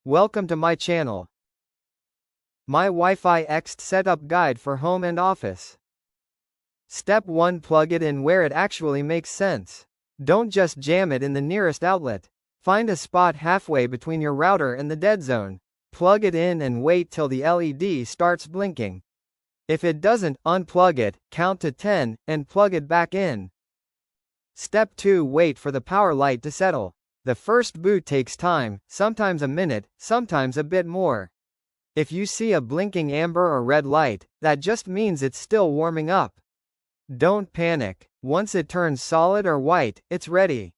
Welcome to my channel. My WiFi Ext Setup Guide for Home and Office. Step 1. Plug it in where it actually makes sense. Don't just jam it in the nearest outlet. Find a spot halfway between your router and the dead zone. Plug it in and wait till the LED starts blinking. If it doesn't, unplug it, count to 10, and plug it back in. Step 2. Wait for the power light to settle. The first boot takes time, sometimes a minute, sometimes a bit more. If you see a blinking amber or red light, that just means it's still warming up. Don't panic. Once it turns solid or white, it's ready.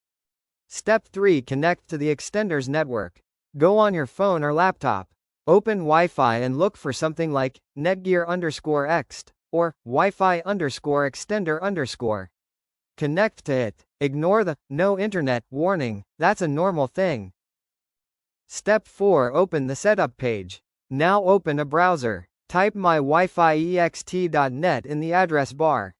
Step 3. Connect to the extender's network. Go on your phone or laptop. Open Wi-Fi and look for something like Netgear_Ext or WiFi Extender_. Connect to it. Ignore the "no internet" warning, that's a normal thing. Step 4. Open the setup page. Now open a browser. Type mywifi.ext.net in the address bar.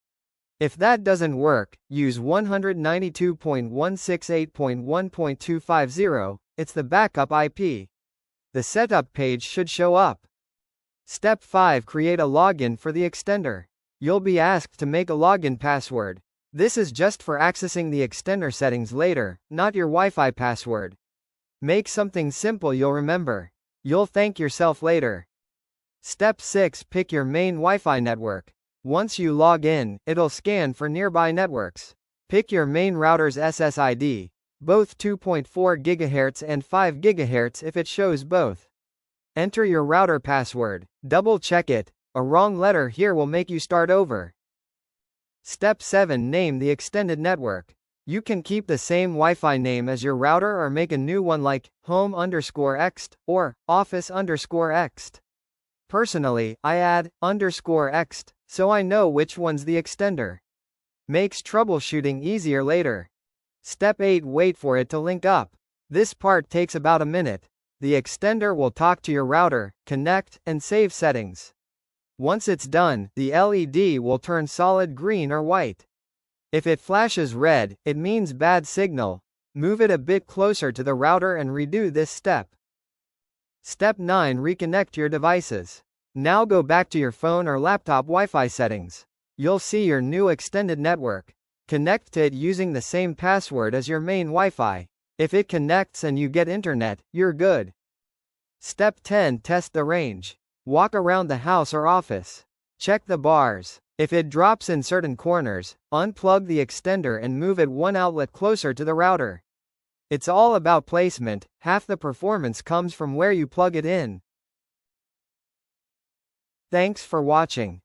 If that doesn't work, use 192.168.1.250, it's the backup IP. The setup page should show up. Step 5. Create a login for the extender. You'll be asked to make a login password. This is just for accessing the extender settings later, not your Wi-Fi password. Make something simple you'll remember. You'll thank yourself later. Step 6. Pick your main Wi-Fi network. Once you log in, it'll scan for nearby networks. Pick your main router's SSID, both 2.4 GHz and 5 GHz if it shows both. Enter your router password. Double check it. A wrong letter here will make you start over. Step 7. Name the extended network. You can keep the same Wi-Fi name as your router or make a new one like Home_Ext or Office_Ext. Personally, I add _Ext, so I know which one's the extender. Makes troubleshooting easier later. Step 8. Wait for it to link up. This part takes about a minute. The extender will talk to your router, connect, and save settings. Once it's done, the LED will turn solid green or white. If it flashes red, it means bad signal. Move it a bit closer to the router and redo this step. Step 9. Reconnect your devices. Now go back to your phone or laptop Wi-Fi settings. You'll see your new extended network. Connect to it using the same password as your main Wi-Fi. If it connects and you get internet, you're good. Step 10. Test the range. Walk around the house or office. Check the bars. If it drops in certain corners, unplug the extender and move it one outlet closer to the router. It's all about placement, half the performance comes from where you plug it in. Thanks for watching.